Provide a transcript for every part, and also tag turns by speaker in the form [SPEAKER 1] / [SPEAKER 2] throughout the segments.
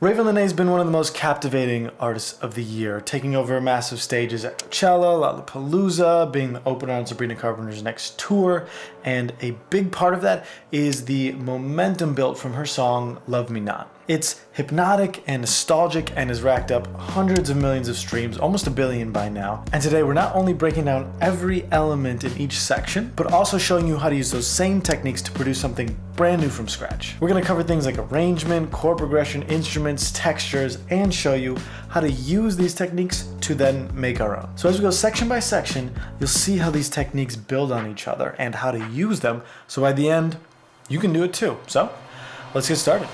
[SPEAKER 1] Ravyn Lenae has been one of the most captivating artists of the year, taking over massive stages at Coachella, Lollapalooza, being the opener on Sabrina Carpenter's next tour, and a big part of that is the momentum built from her song Love Me Not. It's hypnotic and nostalgic and has racked up hundreds of millions of streams, almost 1 billion by now. And today we're not only breaking down every element in each section, but also showing you how to use those same techniques to produce something brand new from scratch. We're gonna cover things like arrangement, chord progression, instruments, textures, and show you how to use these techniques to then make our own. So as we go section by section, you'll see how these techniques build on each other and how to use them, so by the end, you can do it too. So let's get started.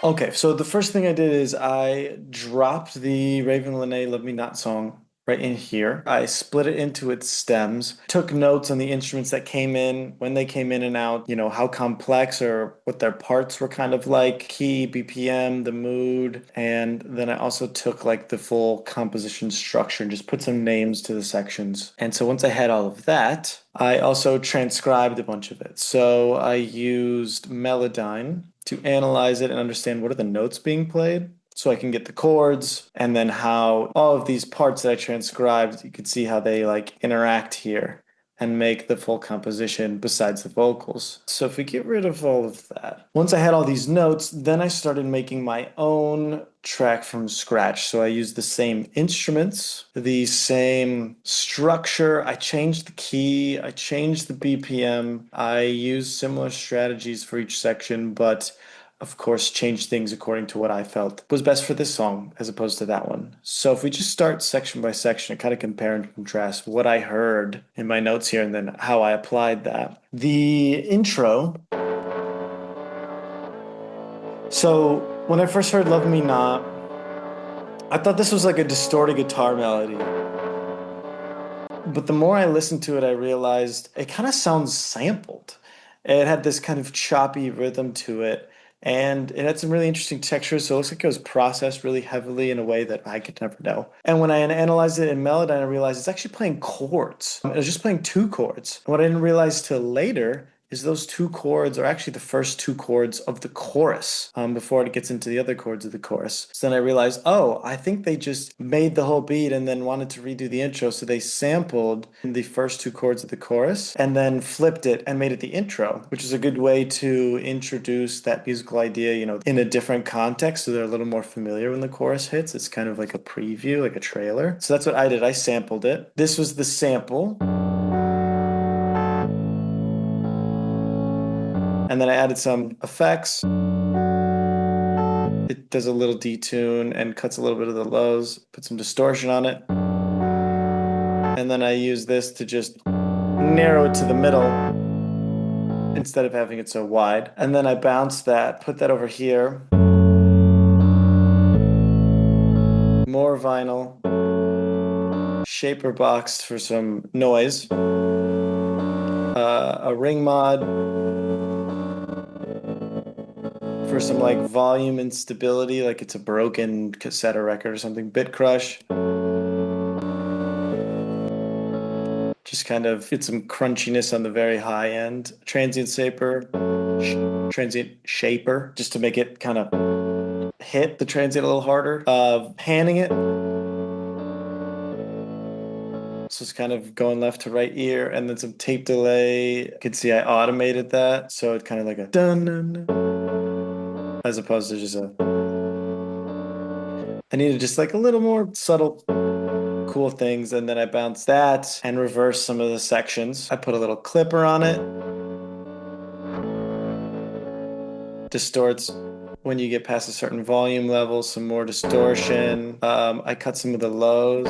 [SPEAKER 1] Okay, so the first thing I did is I dropped the Ravyn Lenae Love Me Not song right in here. I split it into its stems, took notes on the instruments that came in, when they came in and out, how complex or what their parts were kind of like, key, BPM, the mood, and then I also took like the full composition structure and just put some names to the sections. And so once I had all of that, I also transcribed a bunch of it. So I used Melodyne to analyze it and understand what are the notes being played, so I can get the chords, and then how all of these parts that I transcribed, you can see how they like interact here and make the full composition besides the vocals. So if we get rid of all of that, once I had all these notes, then I started making my own track from scratch. So I used the same instruments, the same structure. I changed the key, I changed the BPM. I used similar strategies for each section, but of course, changed things according to what I felt was best for this song as opposed to that one. So if we just start section by section and kind of compare and contrast what I heard in my notes here and then how I applied that. The intro. So when I first heard Love Me Not, I thought this was like a distorted guitar melody. But the more I listened to it, I realized it kind of sounds sampled. It had this kind of choppy rhythm to it. And it had some really interesting textures, so it looks like it was processed really heavily in a way that I could never know. And when I analyzed it in Melodyne, I realized it's actually playing chords. It was just playing 2 chords. And what I didn't realize till later is those 2 chords are actually the first 2 chords of the chorus before it gets into the other chords of the chorus. So then I realized, oh, I think they just made the whole beat and then wanted to redo the intro. So they sampled the first 2 chords of the chorus and then flipped it and made it the intro, which is a good way to introduce that musical idea, in a different context. So they're a little more familiar when the chorus hits. It's kind of like a preview, like a trailer. So that's what I did. I sampled it. This was the sample. And then I added some effects. It does a little detune and cuts a little bit of the lows, put some distortion on it. And then I use this to just narrow it to the middle instead of having it so wide. And then I bounce that, put that over here. More vinyl. Shaper boxed for some noise. A ring mod for some like volume and stability, like it's a broken cassette or record or something. Bit crush. Just kind of get some crunchiness on the very high end. Transient shaper, just to make it kind of hit the transient a little harder. Panning it. So it's kind of going left to right ear, and then some tape delay. You can see I automated that, so it's kind of like a dun dun dun, as opposed to just a. I needed just like a little more subtle, cool things, and then I bounced that and reversed some of the sections. I put a little clipper on it. Distorts when you get past a certain volume level, some more distortion. I cut some of the lows.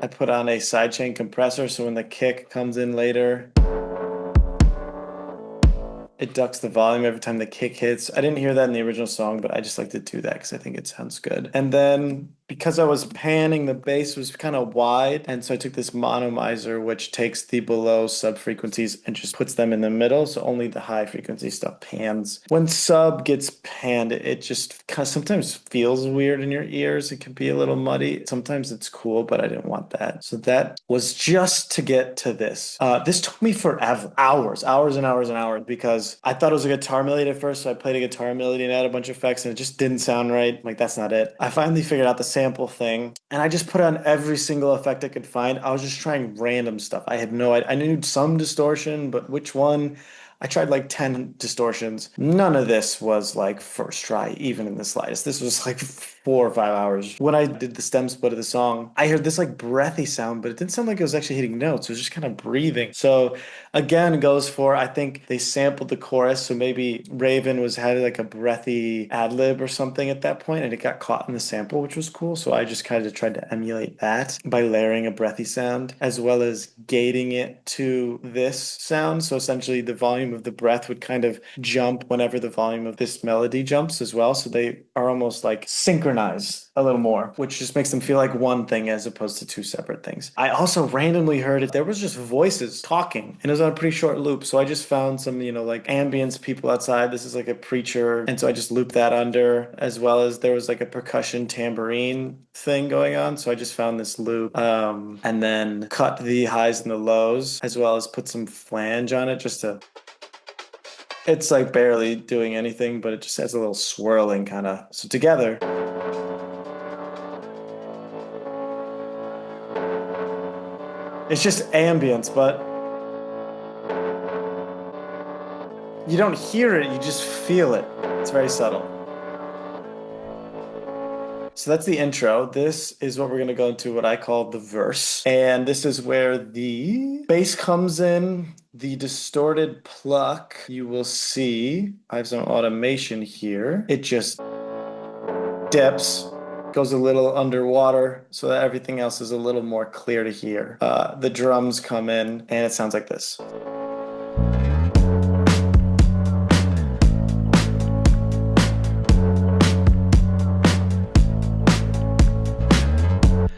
[SPEAKER 1] I put on a sidechain compressor, so when the kick comes in later, it ducks the volume every time the kick hits. I didn't hear that in the original song, but I just like to do that because I think it sounds good. And then because I was panning, the bass was kind of wide. And so I took this monomizer, which takes the below sub frequencies and just puts them in the middle. So only the high frequency stuff pans. When sub gets panned, it just kind of sometimes feels weird in your ears. It can be a little muddy. Sometimes it's cool, but I didn't want that. So that was just to get to this. This took me forever, hours and hours and hours, because I thought it was a guitar melody at first. So I played a guitar melody and added a bunch of effects and it just didn't sound right. Like, that's not it. I finally figured out the sample thing and I just put on every single effect I could find. I was just trying random stuff. I had no idea. I knew some distortion, but which one? I tried like 10 distortions. None of this was like first try, even in the slightest. This was like 4 or 5 hours. When I did the stem split of the song, I heard this like breathy sound, but it didn't sound like it was actually hitting notes. It was just kind of breathing. So again, goes for, I think they sampled the chorus. So maybe Ravyn had like a breathy ad lib or something at that point, and it got caught in the sample, which was cool. So I just kind of tried to emulate that by layering a breathy sound as well as gating it to this sound. So essentially the volume of the breath would kind of jump whenever the volume of this melody jumps as well. So they are almost like synchronized a little more, which just makes them feel like one thing as opposed to two separate things. I also randomly heard it. There was just voices talking and it was on a pretty short loop. So I just found some, like ambience people outside. This is like a preacher. And so I just looped that under, as well as there was like a percussion tambourine thing going on. So I just found this loop and then cut the highs and the lows, as well as put some flange on it just to... It's like barely doing anything, but it just has a little swirling kind of. So together, it's just ambience, but you don't hear it, you just feel it. It's very subtle. So that's the intro. This is what we're going to go into, what I call the verse. And this is where the bass comes in, the distorted pluck. You will see I have some automation here. It just dips, goes a little underwater so that everything else is a little more clear to hear. The drums come in and it sounds like this.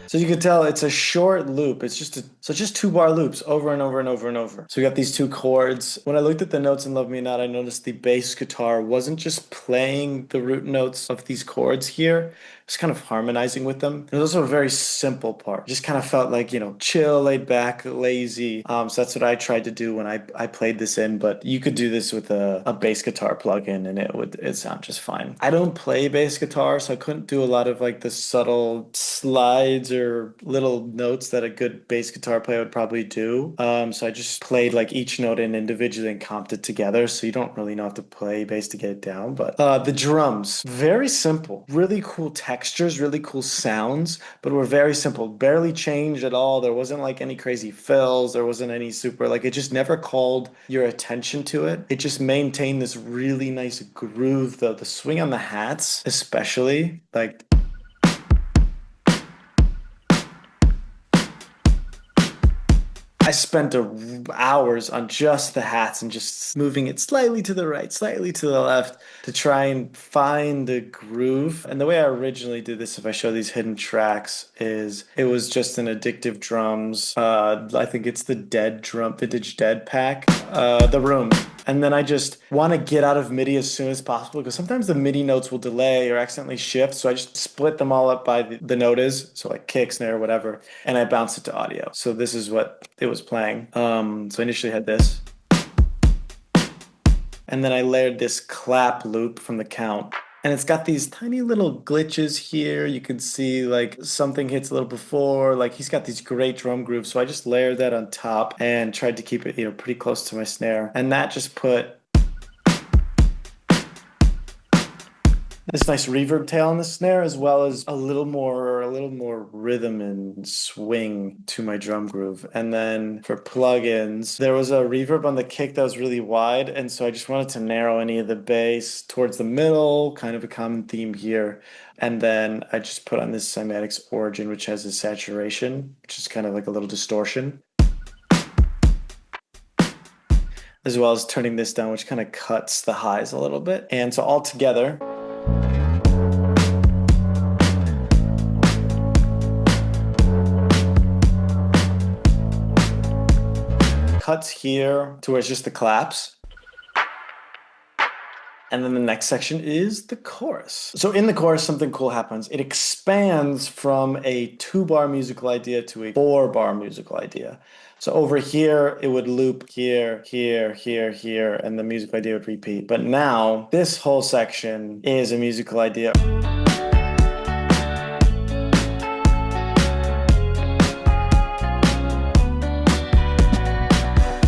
[SPEAKER 1] So you can tell it's a short loop. It's just just 2-bar loops over and over and over and over. So we got these two chords. When I looked at the notes in Love Me Not, I noticed the bass guitar wasn't just playing the root notes of these chords here. It's kind of harmonizing with them. It was also a very simple part. It just kind of felt like, chill, laid back, lazy. So that's what I tried to do when I played this in, but you could do this with a bass guitar plugin and it'd sound just fine. I don't play bass guitar, so I couldn't do a lot of like the subtle slides or little notes that a good bass guitar player would probably do. So I just played like each note in individually and comped it together. So you don't really know how to play bass to get it down. But the drums, very simple, really cool textures, really cool sounds, but were very simple, barely changed at all. There wasn't like any crazy fills. There wasn't any super, like, it just never called your attention to it. It just maintained this really nice groove, though. The swing on the hats, especially, like, I spent hours on just the hats and just moving it slightly to the right, slightly to the left to try and find the groove. And the way I originally did this, if I show these hidden tracks, is it was just an Addictive Drums. I think it's the Vintage Dead pack, The Room. And then I just want to get out of MIDI as soon as possible because sometimes the MIDI notes will delay or accidentally shift. So I just split them all up by the note is, so like kick, snare, whatever, and I bounce it to audio. So this is what it was playing. So I initially had this. And then I layered this clap loop from the count. And it's got these tiny little glitches here. You can see like something hits a little before, like he's got these great drum grooves. So I just layered that on top and tried to keep it, pretty close to my snare. And that just put this nice reverb tail on the snare, as well as a little more rhythm and swing to my drum groove. And then for plugins, there was a reverb on the kick that was really wide, and so I just wanted to narrow any of the bass towards the middle, kind of a common theme here. And then I just put on this Cymatics Origin, which has a saturation, which is kind of like a little distortion, as well as turning this down, which kind of cuts the highs a little bit. And so all together, cuts here to where it's just the claps. And then the next section is the chorus. So in the chorus, something cool happens. It expands from a 2-bar musical idea to a 4-bar musical idea. So over here, it would loop here, here, here, here, and the musical idea would repeat. But now, this whole section is a musical idea.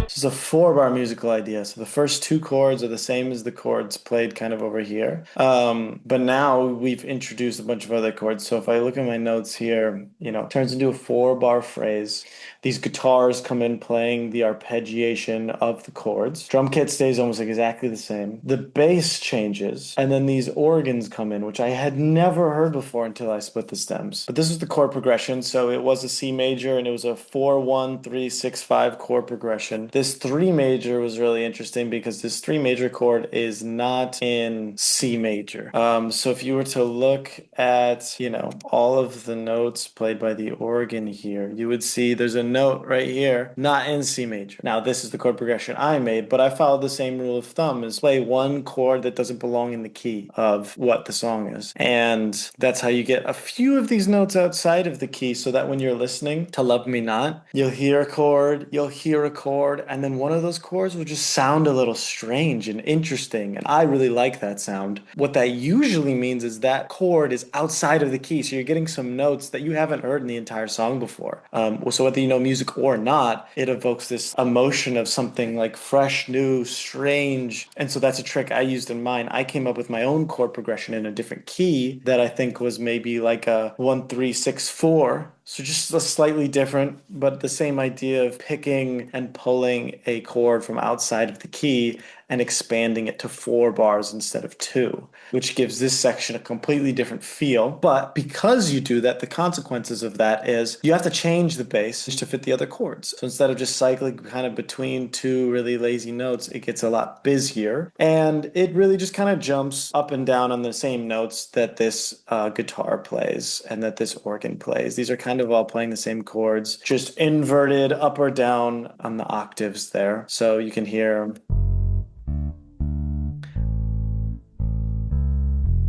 [SPEAKER 1] This is a 4-bar musical idea. So the first 2 chords are the same as the chords played kind of over here. But now we've introduced a bunch of other chords. So if I look at my notes here, it turns into a 4-bar phrase. These guitars come in playing the arpeggiation of the chords. Drum kit stays almost exactly the same. The bass changes, and then these organs come in, which I had never heard before until I split the stems. But this is the chord progression. So it was a C major, and it was a 4-1-3-6-5 chord progression. This 3 major was really interesting because this 3 major chord is not in C major. So if you were to look at, all of the notes played by the organ here, you would see there's a note right here, not in C major. Now, this is the chord progression I made, but I followed the same rule of thumb is play one chord that doesn't belong in the key of what the song is. And that's how you get a few of these notes outside of the key so that when you're listening to Love Me Not, you'll hear a chord, and then one of those chords will just sound a little strange and interesting. And I really like that sound. What that usually means is that chord is outside of the key. So you're getting some notes that you haven't heard in the entire song before. So whether you know music or not, it evokes this emotion of something like fresh, new, strange. And so that's a trick I used in mine. I came up with my own chord progression in a different key that I think was maybe like a 1-3-6-4. So just a slightly different, but the same idea of picking and pulling a chord from outside of the key and expanding it to 4 bars instead of 2, which gives this section a completely different feel. But because you do that, the consequences of that is you have to change the bass to fit the other chords. So instead of just cycling kind of between 2 really lazy notes, it gets a lot busier. And it really just kind of jumps up and down on the same notes that this guitar plays and that this organ plays. These are kind of all playing the same chords, just inverted up or down on the octaves there. So you can hear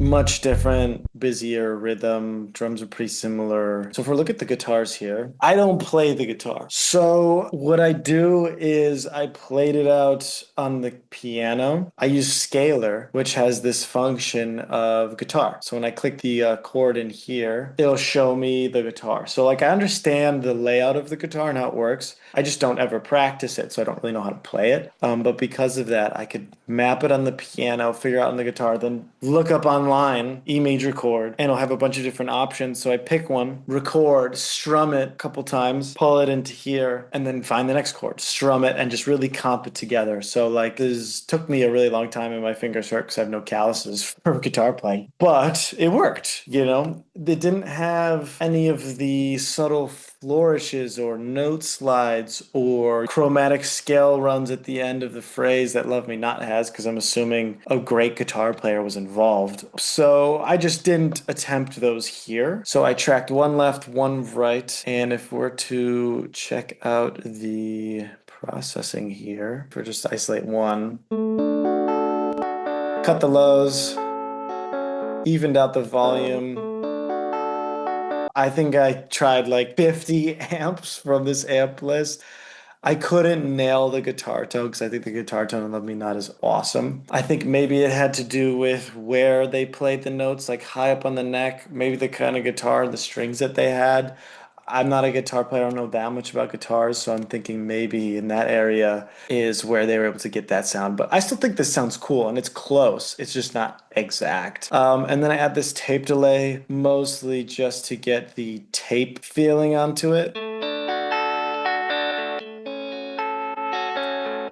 [SPEAKER 1] much different, busier rhythm. Drums are pretty similar. So if we look at the guitars here, I don't play the guitar. So what I do is I played it out on the piano. I use Scalar, which has this function of guitar. So when I click the chord in here, it'll show me the guitar. So like I understand the layout of the guitar and how it works. I just don't ever practice it, so I don't really know how to play it. But because of that, I could map it on the piano, figure out on the guitar, then look up online, E major chord, and it'll have a bunch of different options. So I pick one, record, strum it a couple times, pull it into here, and then find the next chord, strum it, and just really comp it together. So like this took me a really long time and my fingers hurt because I have no calluses for guitar playing. But it worked, It didn't have any of the subtle flourishes or note slides or chromatic scale runs at the end of the phrase that Love Me Not has, because I'm assuming a great guitar player was involved. So I just didn't attempt those here. So I tracked one left, one right. And if we're to check out the processing here, for just isolate one, cut the lows, evened out the volume. I think I tried like 50 amps from this amp list. I couldn't nail the guitar tone because I think the guitar tone in Love Me Not is awesome. I think maybe it had to do with where they played the notes, like high up on the neck, maybe the kind of guitar and the strings that they had. I'm not a guitar player. I don't know that much about guitars, so I'm thinking maybe in that area is where they were able to get that sound. But I still think this sounds cool, and it's close. It's just not exact. And then I add this tape delay, mostly just to get the tape feeling onto it.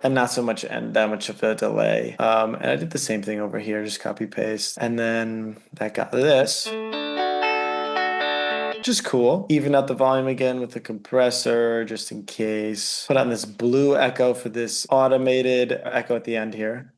[SPEAKER 1] And not so much and that much of a delay. And I did the same thing over here, just copy paste. And then that got this. Just cool. Even out the volume again with the compressor, just in case. Put on this blue echo for this automated echo at the end here.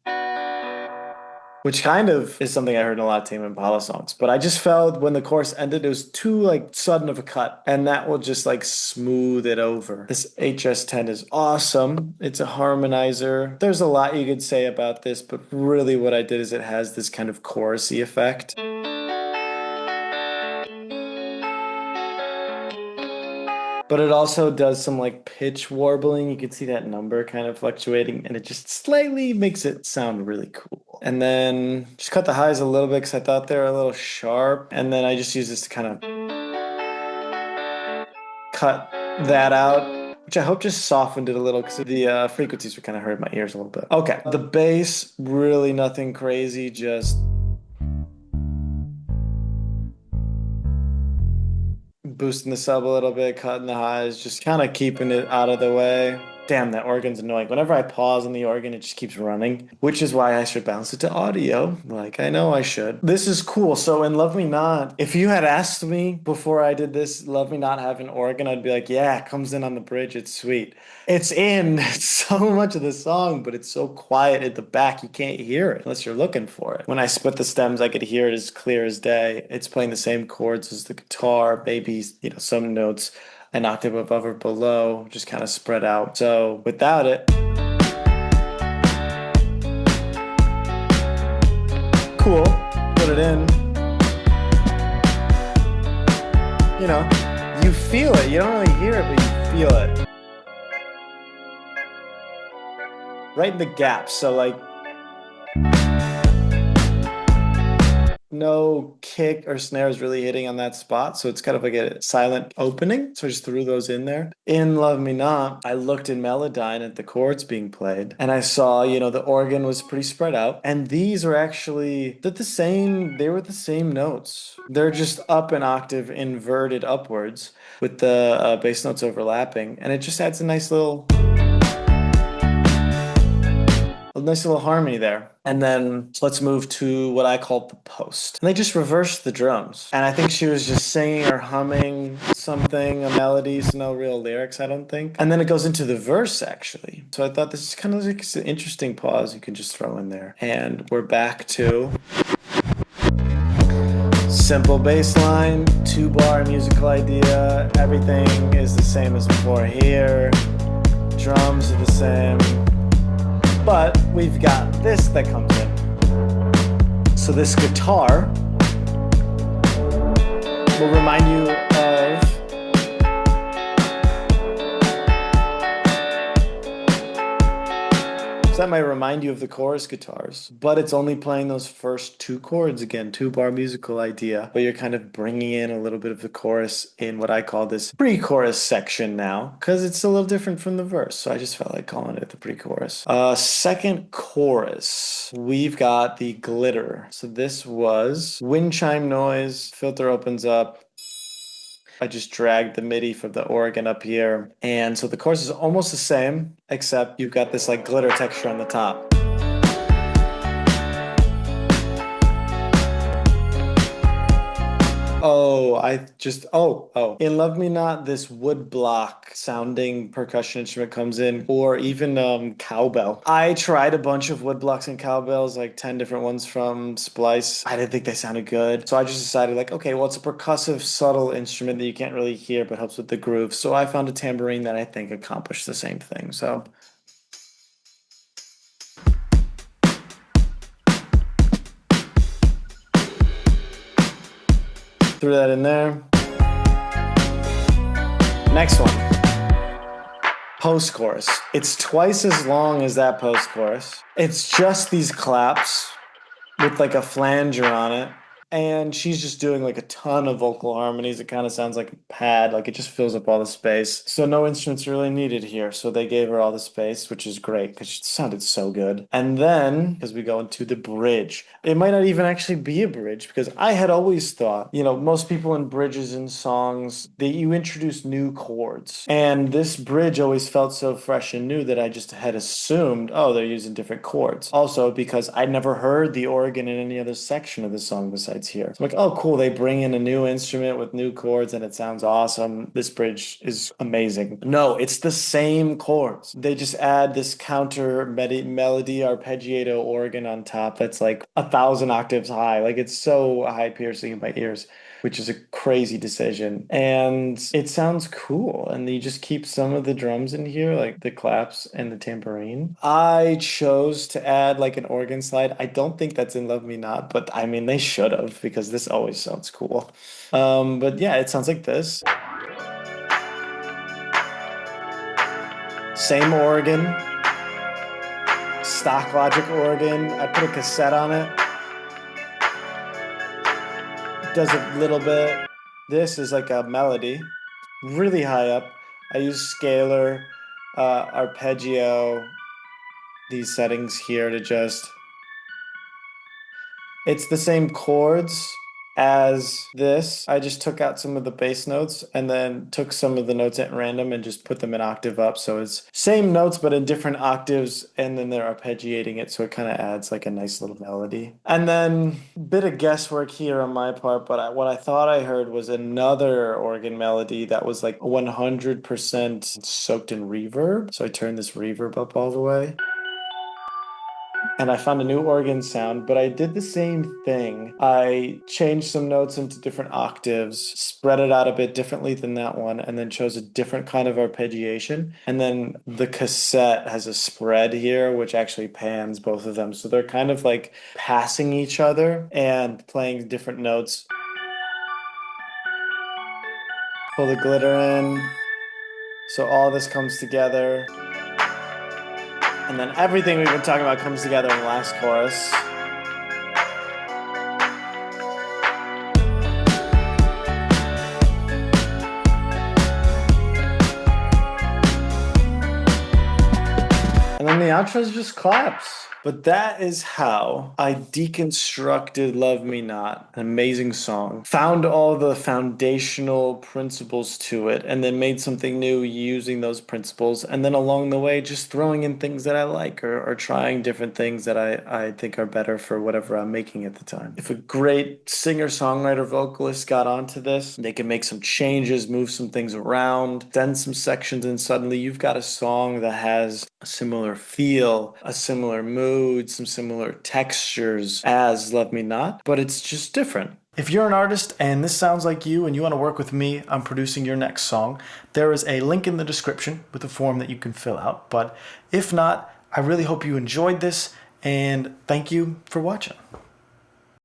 [SPEAKER 1] Which kind of is something I heard in a lot of Tame Impala songs. But I just felt when the chorus ended, it was too like sudden of a cut, and that will just like smooth it over. This HS10 is awesome. It's a harmonizer. There's a lot you could say about this, but really what I did is it has this kind of chorusy effect. But it also does some like pitch warbling. You can see that number kind of fluctuating, and it just slightly makes it sound really cool. And then just cut the highs a little bit because I thought they were a little sharp. And then I just use this to kind of cut that out, which I hope just softened it a little because the frequencies were kind of hurting my ears a little bit. Okay, the bass, really nothing crazy, just boosting the sub a little bit, cutting the highs, just kind of keeping it out of the way. Damn, that organ's annoying. Whenever I pause on the organ, it just keeps running, which is why I should bounce it to audio. Like, I know I should. This is cool. So in Love Me Not, if you had asked me before I did this, Love Me Not have an organ, I'd be like, yeah, it comes in on the bridge. It's sweet. It's in so much of the song, but it's so quiet at the back, you can't hear it unless you're looking for it. When I split the stems, I could hear it as clear as day. It's playing the same chords as the guitar, maybe, some notes an octave above or below, just kind of spread out. So without it, cool, put it in. You feel it. You don't really hear it, but you feel it. Right in the gaps. So like, no kick or snares really hitting on that spot. So it's kind of like a silent opening. So I just threw those in there. In Love Me Not, I looked in Melodyne at the chords being played and I saw, the organ was pretty spread out. And these are actually, they were the same notes. They're just up an octave inverted upwards with the bass notes overlapping. And it just adds a nice little harmony there. And then let's move to what I call the post. And they just reversed the drums. And I think she was just singing or humming something, a melody, so no real lyrics, I don't think. And then it goes into the verse, actually. So I thought this is kind of like an interesting pause you can just throw in there. And we're back to simple bass line, 2-bar musical idea. Everything is the same as before here. Drums are the same. But we've got this that comes in. So this guitar will remind you of that might remind you of the chorus guitars, but it's only playing those first 2 chords again, 2-bar musical idea, but you're kind of bringing in a little bit of the chorus in what I call this pre-chorus section now, because it's a little different from the verse, so I just felt like calling it the pre-chorus. Second chorus, we've got the glitter. So this was wind chime noise, filter opens up, I just dragged the MIDI from the organ up here. And so the chorus is almost the same, except you've got this like glitter texture on the top. In Love Me Not, this wood block sounding percussion instrument comes in, or even cowbell. I tried a bunch of wood blocks and cowbells, like 10 different ones from Splice. I didn't think they sounded good. So I just decided like, okay, well, it's a percussive, subtle instrument that you can't really hear, but helps with the groove. So I found a tambourine that I think accomplished the same thing. So threw that in there. Next one. Post-chorus. It's twice as long as that post-chorus. It's just these claps with like a flanger on it. And she's just doing like a ton of vocal harmonies. It kind of sounds like a pad, like it just fills up all the space. So no instruments really needed here. So they gave her all the space, which is great because she sounded so good. And then, because we go into the bridge, it might not even actually be a bridge because I had always thought, most people in bridges and songs, that you introduce new chords. And this bridge always felt so fresh and new that I just had assumed, oh, they're using different chords. Also because I never heard the organ in any other section of the song besides websites here. So I'm like, oh, cool. They bring in a new instrument with new chords and it sounds awesome. This bridge is amazing. No, it's the same chords. They just add this counter melody arpeggiato organ on top that's like 1,000 octaves high. Like it's so high piercing in my ears, which is a crazy decision. And it sounds cool. And you just keep some of the drums in here, like the claps and the tambourine. I chose to add like an organ slide. I don't think that's in Love Me Not, but I mean, they should have because this always sounds cool. But yeah, it sounds like this. Same organ, stock Logic organ. I put a cassette on it. Does a little bit. This is like a melody, really high up. I use scalar, arpeggio, these settings here to just. It's the same chords as this. I just took out some of the bass notes and then took some of the notes at random and just put them an octave up. So it's same notes, but in different octaves. And then they're arpeggiating it. So it kind of adds like a nice little melody. And then a bit of guesswork here on my part. But what I thought I heard was another organ melody that was like 100% soaked in reverb. So I turned this reverb up all the way. And I found a new organ sound, but I did the same thing. I changed some notes into different octaves, spread it out a bit differently than that one, and then chose a different kind of arpeggiation. And then the cassette has a spread here, which actually pans both of them. So they're kind of like passing each other and playing different notes. Pull the glitter in. So all this comes together. And then everything we've been talking about comes together in the last chorus. And then the outro is just claps. But that is how I deconstructed Love Me Not, an amazing song. Found all the foundational principles to it and then made something new using those principles. And then along the way, just throwing in things that I like or trying different things that I think are better for whatever I'm making at the time. If a great singer-songwriter vocalist got onto this, they can make some changes, move some things around, send some sections, and suddenly you've got a song that has a similar feel, a similar mood, some similar textures as Love Me Not, but it's just different. If you're an artist and this sounds like you and you want to work with me on producing your next song, there is a link in the description with a form that you can fill out. But if not, I really hope you enjoyed this and thank you for watching.